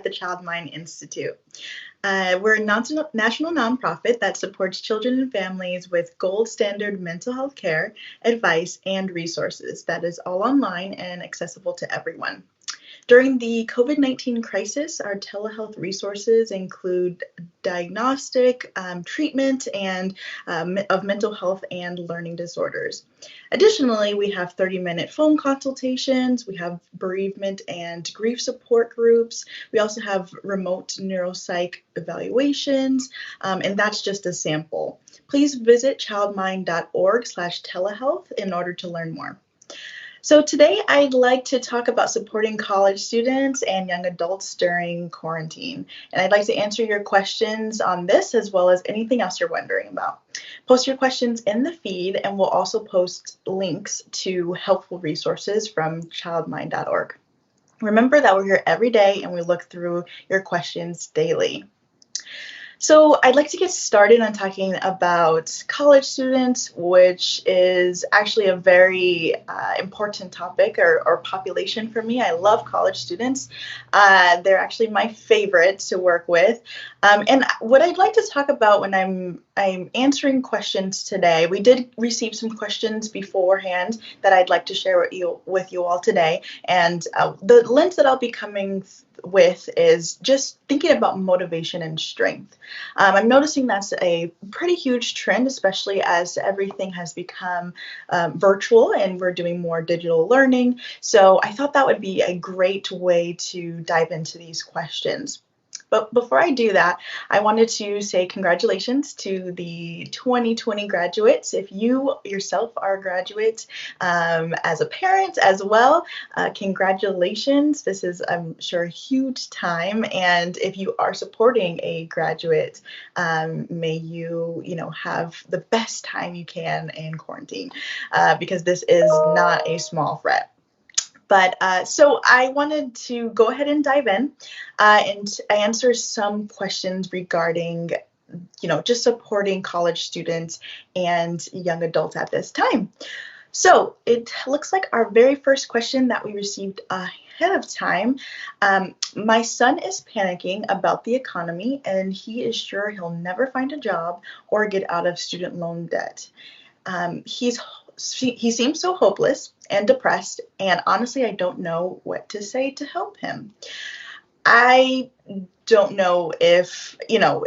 the Child Mind Institute. We're a national nonprofit that supports children and families with gold standard mental health care, advice, and resources that is all online and accessible to everyone. During the COVID-19 crisis, our telehealth resources include diagnostic, treatment, and of mental health and learning disorders. Additionally, we have 30-minute phone consultations, we have bereavement and grief support groups, we also have remote neuropsych evaluations, and that's just a sample. Please visit childmind.org/telehealth in order to learn more. So today I'd like to talk about supporting college students and young adults during quarantine. And I'd like to answer your questions on this as well as anything else you're wondering about. Post your questions in the feed and we'll also post links to helpful resources from childmind.org. Remember that we're here every day and we look through your questions daily. So I'd like to get started on talking about college students, which is actually a very important topic or population for me. I love college students. They're actually my favorite to work with. And what I'd like to talk about when I'm answering questions today, we did receive some questions beforehand that I'd like to share with you all today. And the lens that I'll be coming with is just thinking about motivation and strength. I'm noticing that's a pretty huge trend, especially as everything has become virtual and we're doing more digital learning. So I thought that would be a great way to dive into these questions. But before I do that, I wanted to say congratulations to the 2020 graduates. If you yourself are a graduate as a parent as well, congratulations. This is, I'm sure, a huge time. And if you are supporting a graduate, may you have the best time you can in quarantine because this is not a small fret. But so I wanted to go ahead and dive in and answer some questions regarding, just supporting college students and young adults at this time. So it looks like our very first question that we received ahead of time. My son is panicking about the economy and he is sure he'll never find a job or get out of student loan debt. He seems so hopeless and depressed, and honestly, I don't know what to say to help him. I don't know if,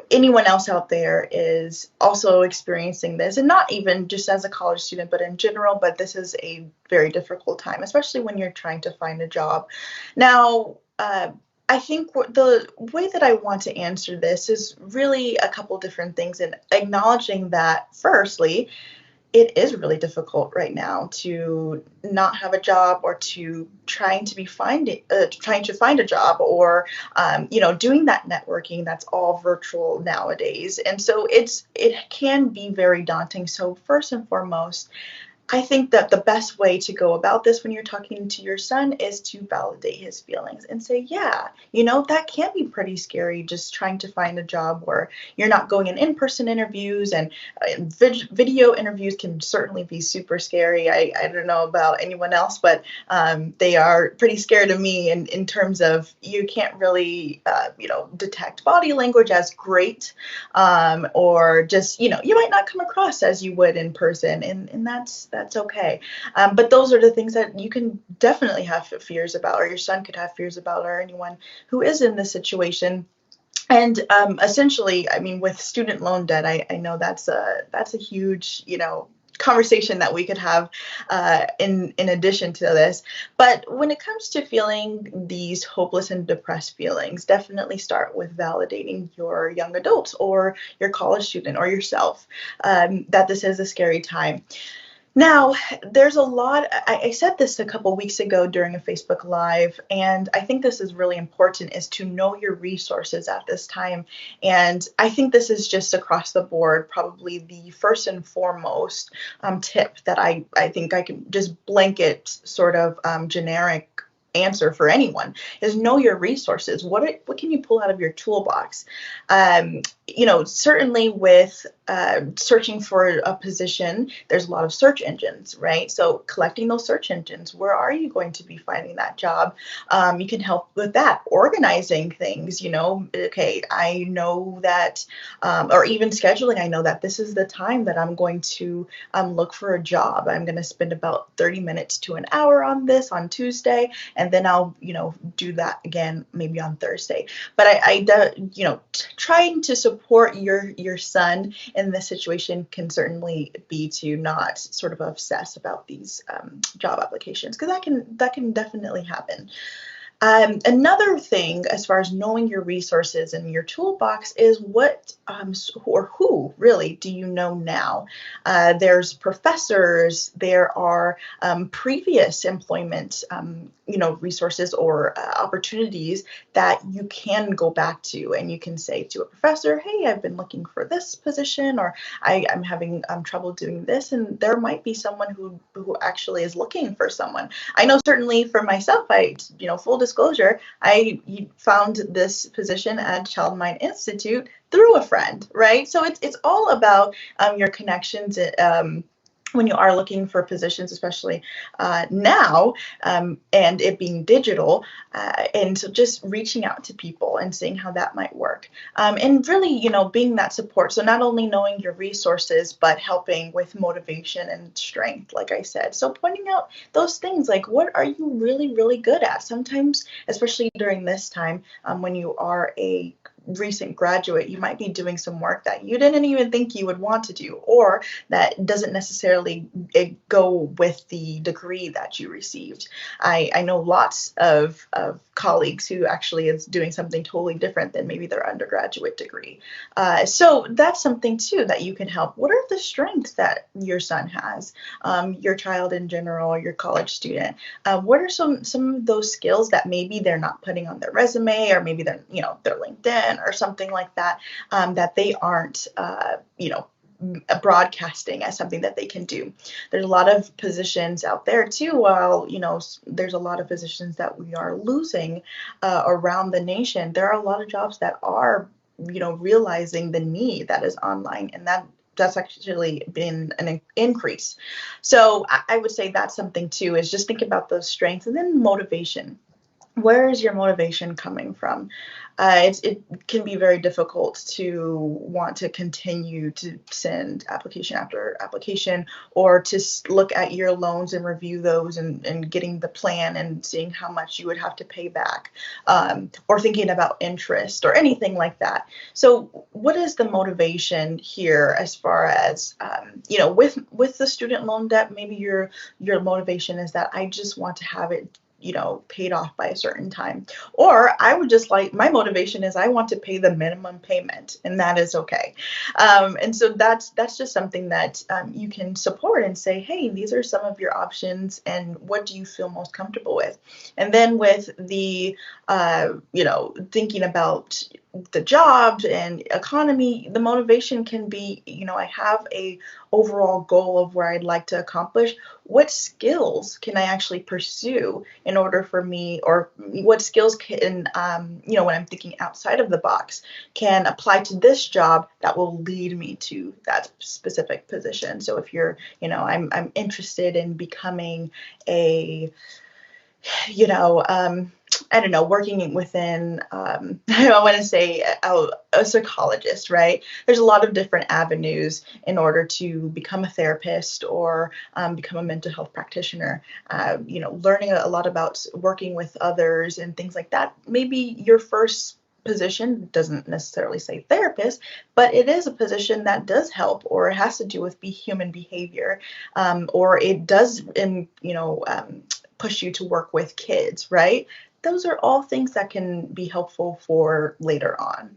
anyone else out there is also experiencing this, and not even just as a college student, but in general, but this is a very difficult time, especially when you're trying to find a job. Now, I think the way that I want to answer this is really a couple different things, and acknowledging that, firstly, it is really difficult right now to not have a job or to trying to find a job or doing that networking that's all virtual nowadays. And so it can be very daunting. So first and foremost, I think that the best way to go about this when you're talking to your son is to validate his feelings and say, yeah, that can be pretty scary, just trying to find a job where you're not going in-person interviews, and video interviews can certainly be super scary. I don't know about anyone else, but they are pretty scary to me in terms of you can't really, detect body language as great, or just, you might not come across as you would in person, and that's okay. But those are the things that you can definitely have fears about, or your son could have fears about, or anyone who is in this situation. And essentially, I mean, with student loan debt, I know that's a huge, conversation that we could have in addition to this. But when it comes to feeling these hopeless and depressed feelings, definitely start with validating your young adult or your college student or yourself that this is a scary time. Now, there's a lot, I said this a couple weeks ago during a Facebook Live, and I think this is really important, is to know your resources at this time. And I think this is just across the board, probably the first and foremost tip that I think I can just blanket sort of generic answer for anyone is know your resources. What can you pull out of your toolbox? Certainly with searching for a position, there's a lot of search engines, right? So collecting those search engines, where are you going to be finding that job? You can help with that, organizing things, okay, I know that, or even scheduling, I know that this is the time that I'm going to look for a job. I'm going to spend about 30 minutes to an hour on this on Tuesday, and then I'll, do that again maybe on Thursday. But trying to support your son in this situation can certainly be to not sort of obsess about these job applications, because that can definitely happen. Another thing, as far as knowing your resources and your toolbox, is what or who really do you know now? There's professors, there are previous employment, resources or opportunities that you can go back to, and you can say to a professor, "Hey, I've been looking for this position, or I'm having trouble doing this," and there might be someone who actually is looking for someone. I know certainly for myself, full disclosure, I found this position at Child Mind Institute through a friend, right? So it's all about your connections. When you are looking for positions, especially now, and it being digital, and so just reaching out to people and seeing how that might work, and really, being that support. So not only knowing your resources, but helping with motivation and strength, like I said. So pointing out those things, like what are you really, really good at? Sometimes, especially during this time, when you are a recent graduate, you might be doing some work that you didn't even think you would want to do, or that doesn't necessarily go with the degree that you received. I know lots of colleagues who actually is doing something totally different than maybe their undergraduate degree. So that's something too that you can help. What are the strengths that your son has, your child in general, your college student? What are some of those skills that maybe they're not putting on their resume, or maybe they're, their LinkedIn or something like that, that they aren't, broadcasting as something that they can do. There's a lot of positions out there too. While there's a lot of positions that we are losing around the nation, there are a lot of jobs that are realizing the need that is online, and that's actually been an increase. So I would say that's something too, is just think about those strengths, and then motivation. Where is your motivation coming from? It can be very difficult to want to continue to send application after application, or to look at your loans and review those, and getting the plan and seeing how much you would have to pay back, or thinking about interest or anything like that. So what is the motivation here, as far as, with the student loan debt? Maybe your motivation is that I just want to have it paid off by a certain time. Or I would just like, my motivation is I want to pay the minimum payment, and that is okay. And so that's just something that you can support and say, hey, these are some of your options, and what do you feel most comfortable with? And then with the, thinking about the jobs and economy, the motivation can be, I have a overall goal of where I'd like to accomplish. What skills can I actually pursue in order for me, or what skills can, when I'm thinking outside of the box, can apply to this job that will lead me to that specific position. So if you're, I'm interested in becoming a, I don't know, working within, I want to say a psychologist, right? There's a lot of different avenues in order to become a therapist, or become a mental health practitioner. Learning a lot about working with others and things like that. Maybe your first position doesn't necessarily say therapist, but it is a position that does help, or it has to do with human behavior, or it does, push you to work with kids, right? Those are all things that can be helpful for later on.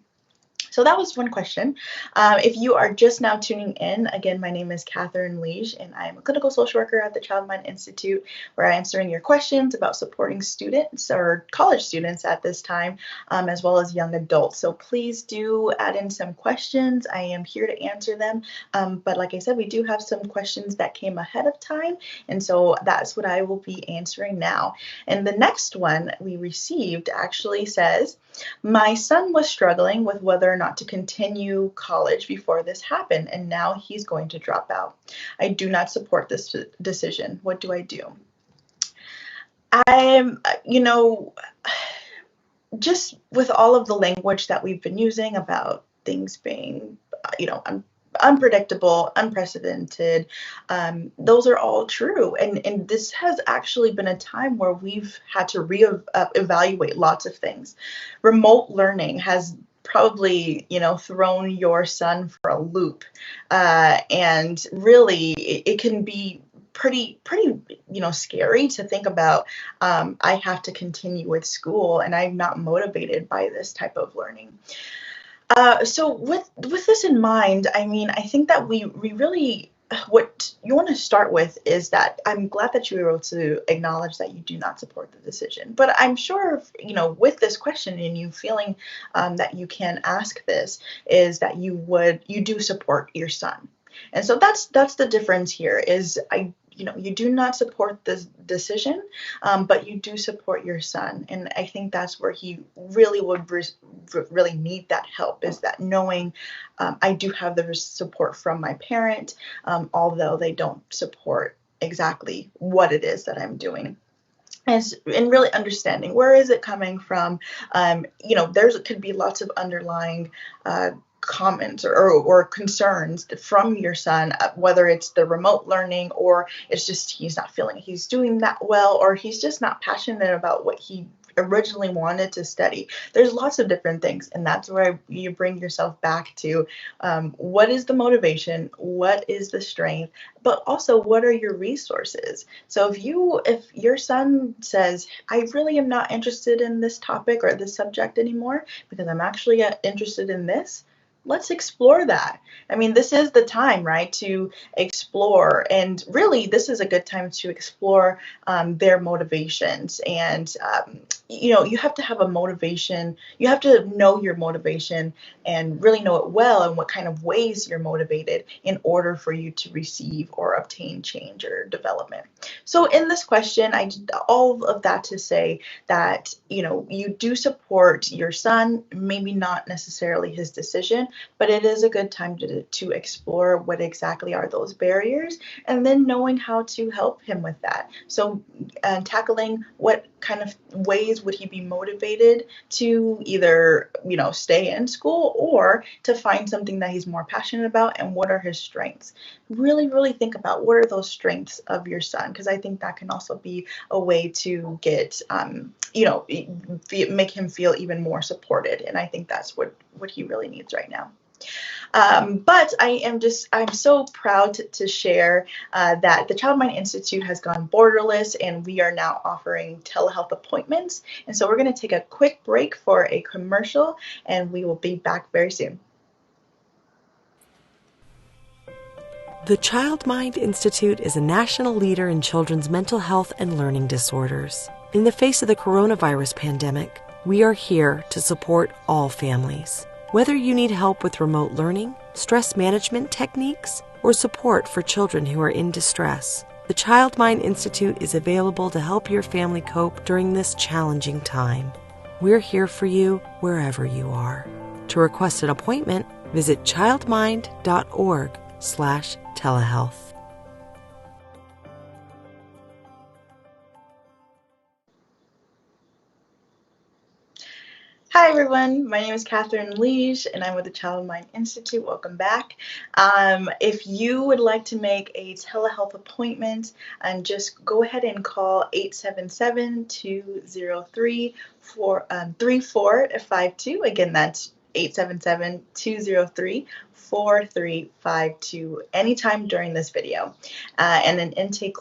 So that was one question. If you are just now tuning in, again, my name is Catherine Liege, and I am a clinical social worker at the Child Mind Institute, where I'm answering your questions about supporting students, or college students at this time, as well as young adults. So please do add in some questions. I am here to answer them. But like I said, we do have some questions that came ahead of time, and so that's what I will be answering now. And the next one we received actually says, My son was struggling with whether or not to continue college before this happened, and now he's going to drop out. I do not support this decision. What do I do? I'm, just with all of the language that we've been using about things being, unpredictable, unprecedented, those are all true. And this has actually been a time where we've had to evaluate lots of things. Remote learning has probably thrown your son for a loop, and really it can be pretty scary to think about. I have to continue with school and I'm not motivated by this type of learning. So with this in mind, I mean, I think that we really, what you want to start with is that I'm glad that you were able to acknowledge that you do not support the decision. But I'm sure, with this question and you feeling that you can ask this, is that you do support your son. And so that's the difference here is you do not support this decision, but you do support your son. And I think that's where he really would really need that help, is that knowing I do have the support from my parent, although they don't support exactly what it is that I'm doing. And really understanding where is it coming from. There's could be lots of underlying comments or concerns from your son, whether it's the remote learning or it's just he's not feeling he's doing that well, or he's just not passionate about what he originally wanted to study. There's lots of different things, and that's where you bring yourself back to what is the motivation, what is the strength, but also what are your resources. So if your son says, I really am not interested in this topic or this subject anymore because I'm actually interested in this, let's explore that. I mean, this is the time, right, to explore. And really, this is a good time to explore their motivations. And, you have to have a motivation. You have to know your motivation and really know it well and what kind of ways you're motivated in order for you to receive or obtain change or development. So in this question, I did all of that to say that, you do support your son, maybe not necessarily his decision, but it is a good time to explore what exactly are those barriers, and then knowing how to help him with that. So tackling what kind of ways would he be motivated to either, stay in school or to find something that he's more passionate about, and what are his strengths. Really, really think about what are those strengths of your son, because I think that can also be a way to get, make him feel even more supported. And I think that's what he really needs right now. But I'm so proud to share that the Child Mind Institute has gone borderless, and we are now offering telehealth appointments. And so we're going to take a quick break for a commercial, and we will be back very soon. The Child Mind Institute is a national leader in children's mental health and learning disorders. In the face of the coronavirus pandemic, we are here to support all families. Whether you need help with remote learning, stress management techniques, or support for children who are in distress, the Child Mind Institute is available to help your family cope during this challenging time. We're here for you wherever you are. To request an appointment, visit childmind.org/telehealth. Hi everyone, my name is Catherine Liege and I'm with the Child Mind Institute. Welcome back. If you would like to make a telehealth appointment, and just go ahead and call 877-203-3452. Again, that's 877-203-4352 anytime during this video, and an intake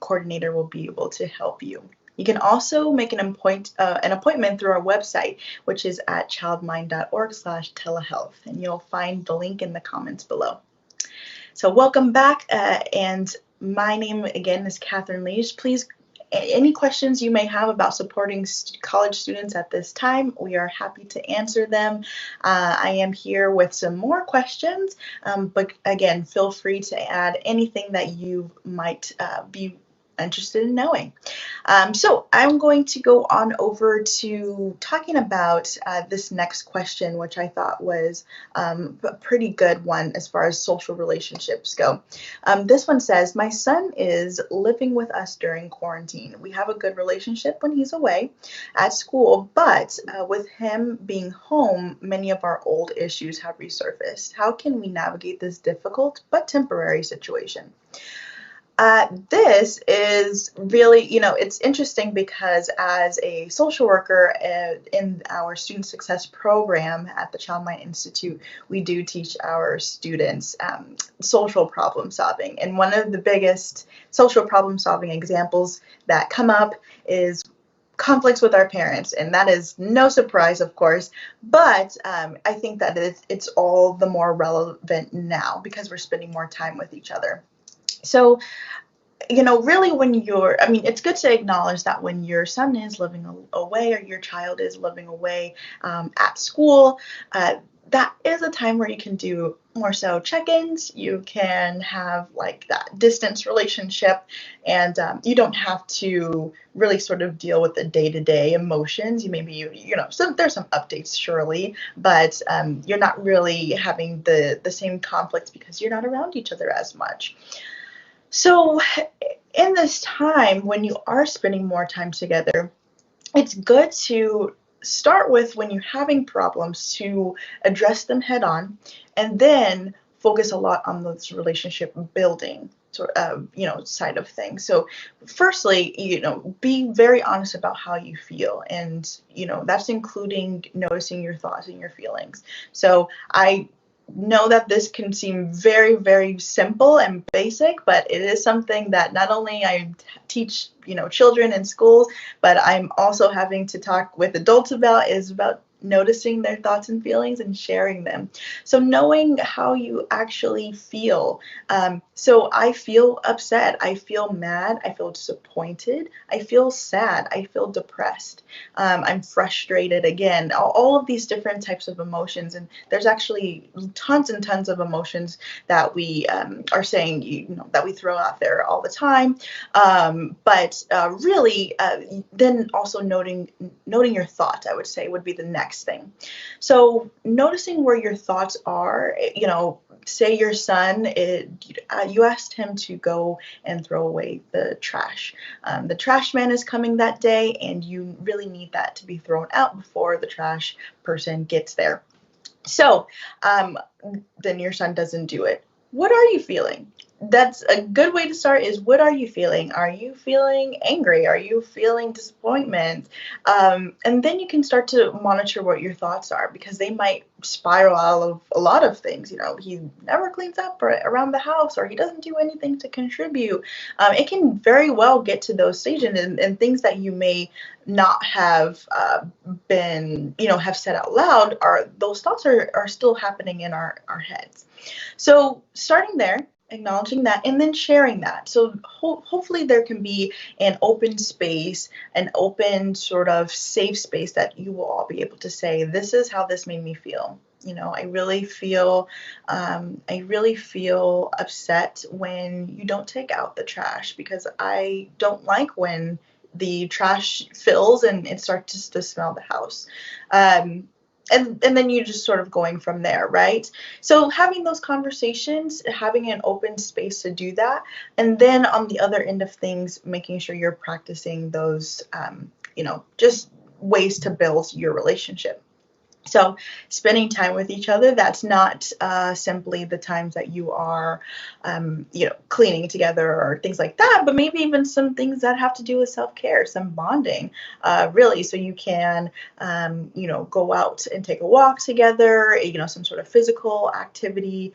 coordinator will be able to help you. You can also make an appointment through our website, which is at childmind.org/telehealth, and you'll find the link in the comments below. So welcome back, and my name again is Catherine Liege. Please, any questions you may have about supporting college students at this time, we are happy to answer them. I am here with some more questions, but again, feel free to add anything that you might be interested in knowing. So I'm going to go on over to talking about this next question, which I thought was a pretty good one as far as social relationships go. This one says, my son is living with us during quarantine. We have a good relationship when he's away at school, but with him being home, many of our old issues have resurfaced. How can we navigate this difficult but temporary situation? This is really, it's interesting because as a social worker in our student success program at the Child Mind Institute, we do teach our students social problem solving. And one of the biggest social problem solving examples that come up is conflicts with our parents, and that is no surprise, of course, but I think that it's all the more relevant now because we're spending more time with each other. So, really it's good to acknowledge that when your son is living away or your child is living away at school, that is a time where you can do more so check-ins. You can have like that distance relationship, and you don't have to really sort of deal with the day-to-day emotions. There's some updates surely, but you're not really having the same conflicts because you're not around each other as much. So, in this time when you are spending more time together, it's good to start with when you're having problems to address them head on, and then focus a lot on this relationship building side of things. So firstly, be very honest about how you feel, and that's including noticing your thoughts and your feelings. So I know that this can seem very, very simple and basic, but it is something that not only I teach, children in schools, but I'm also having to talk with adults about noticing their thoughts and feelings and sharing them. So knowing how you actually feel. So I feel upset. I feel mad. I feel disappointed. I feel sad. I feel depressed. I'm frustrated. Again, all of these different types of emotions. And there's actually tons and tons of emotions that we are saying, that we throw out there all the time. But really, then also noting your thoughts, I would say, would be the next thing. So noticing where your thoughts are, say your son, you asked him to go and throw away the trash. The trash man is coming that day, and you really need that to be thrown out before the trash person gets there. So then your son doesn't do it. What are you feeling? That's a good way to start, is what are you feeling? Are you feeling angry? Are you feeling disappointment? And then you can start to monitor what your thoughts are, because they might spiral out of a lot of things. He never cleans up around the house, or he doesn't do anything to contribute. It can very well get to those stages, and things that you may not have have said out loud, those thoughts are still happening in our heads. So starting there, acknowledging that, and then sharing that. So hopefully there can be an open space, an open sort of safe space that you will all be able to say, this is how this made me feel. I really feel upset when you don't take out the trash, because I don't like when the trash fills and it starts to smell the house. And then you just sort of going from there, right? So having those conversations, having an open space to do that, and then on the other end of things, making sure you're practicing those, just ways to build your relationship. So spending time with each other, that's not simply the times that you are, cleaning together or things like that, but maybe even some things that have to do with self-care, some bonding, really. So you can, go out and take a walk together, some sort of physical activity.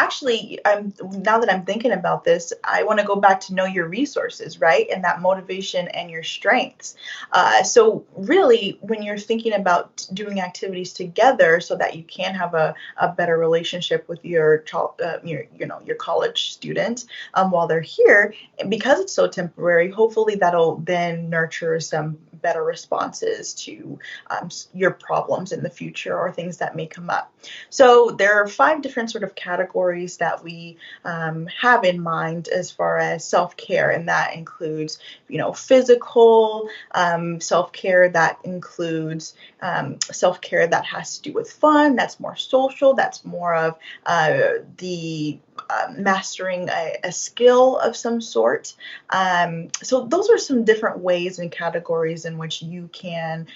Actually, now that I'm thinking about this, I want to go back to know your resources, right? And that motivation and your strengths. So really, when you're thinking about doing activities together so that you can have a better relationship with your college student while they're here, because it's so temporary, hopefully that'll then nurture some better responses to your problems in the future or things that may come up. So there are 5 different sort of categories that we have in mind as far as self-care, and that includes, physical self-care, that includes self-care that has to do with fun, that's more social, that's more of the mastering a skill of some sort. So those are some different ways and categories in which you can,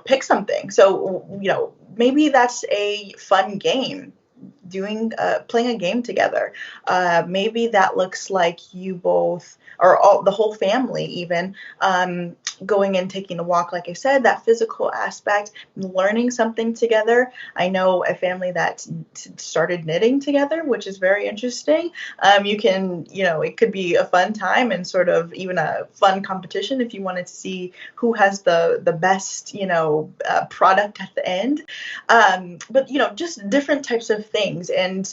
pick something. So, maybe that's a fun game, playing a game together. Maybe that looks like you both, or the whole family even, going and taking a walk, like I said, that physical aspect, learning something together. I know a family that started knitting together, which is very interesting. You can, it could be a fun time and sort of even a fun competition if you wanted to see who has the best, product at the end. But, just different types of things. And,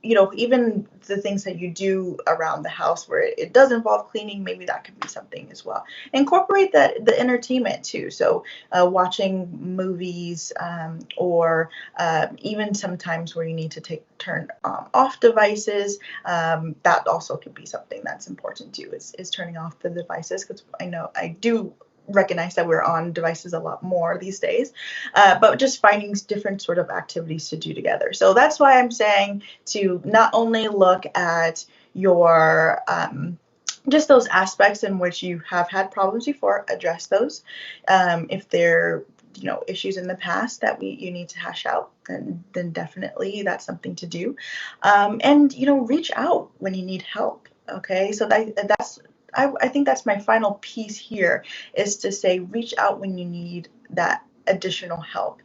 even the things that you do around the house where it does involve cleaning, maybe that could be something as well. Incorporate the entertainment too. So watching movies, or even sometimes where you need to turn off devices. That also could be something that's important too, is turning off the devices, because I know I do recognize that we're on devices a lot more these days, but just finding different sort of activities to do together. So that's why I'm saying to not only look at your just those aspects in which you have had problems before, address those. If they're issues in the past that you need to hash out, then definitely that's something to do. And reach out when you need help. Okay, so that's I think that's my final piece here, is to say reach out when you need that additional help.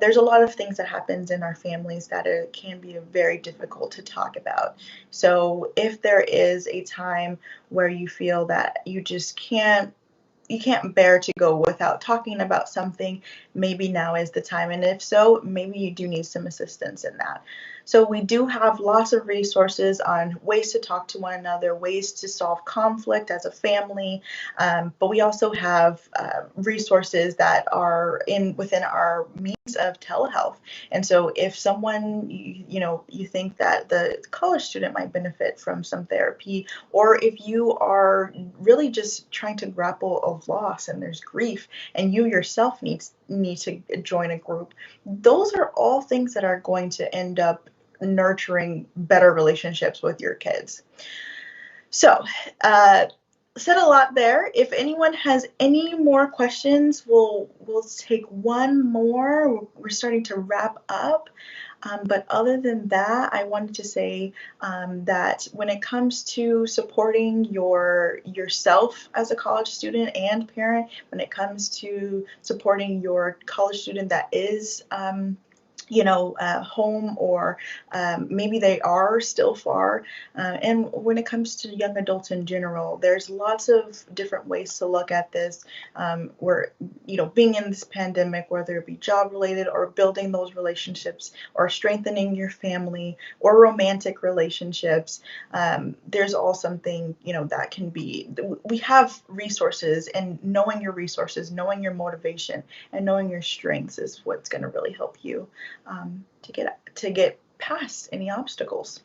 There's a lot of things that happens in our families that can be very difficult to talk about. So if there is a time where you feel that you can't bear to go without talking about something, maybe now is the time. And if so, maybe you do need some assistance in that. So we do have lots of resources on ways to talk to one another, ways to solve conflict as a family, but we also have resources that are within our means of telehealth. And so if someone, you think that the college student might benefit from some therapy, or if you are really just trying to grapple of loss and there's grief and you yourself need to join a group, those are all things that are going to end up nurturing better relationships with your kids. So, said a lot there. If anyone has any more questions, we'll take one more. We're starting to wrap up. But other than that, I wanted to say that when it comes to supporting yourself as a college student and parent, when it comes to supporting your college student that is home, or maybe they are still far. And when it comes to young adults in general, there's lots of different ways to look at this. Where, being in this pandemic, whether it be job related or building those relationships or strengthening your family or romantic relationships, there's all something, that can be, we have resources, and knowing your resources, knowing your motivation, and knowing your strengths is what's going to really help you to get past any obstacles.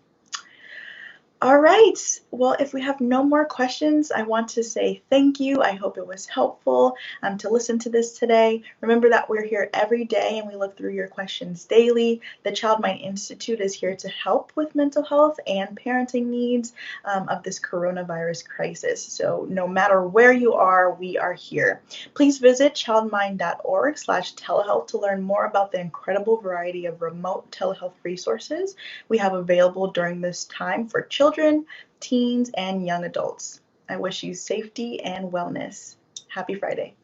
All right. Well, if we have no more questions, I want to say thank you. I hope it was helpful to listen to this today. Remember that we're here every day and we look through your questions daily. The Child Mind Institute is here to help with mental health and parenting needs of this coronavirus crisis. So no matter where you are, we are here. Please visit childmind.org/telehealth to learn more about the incredible variety of remote telehealth resources we have available during this time for children, teens, and young adults. I wish you safety and wellness. Happy Friday.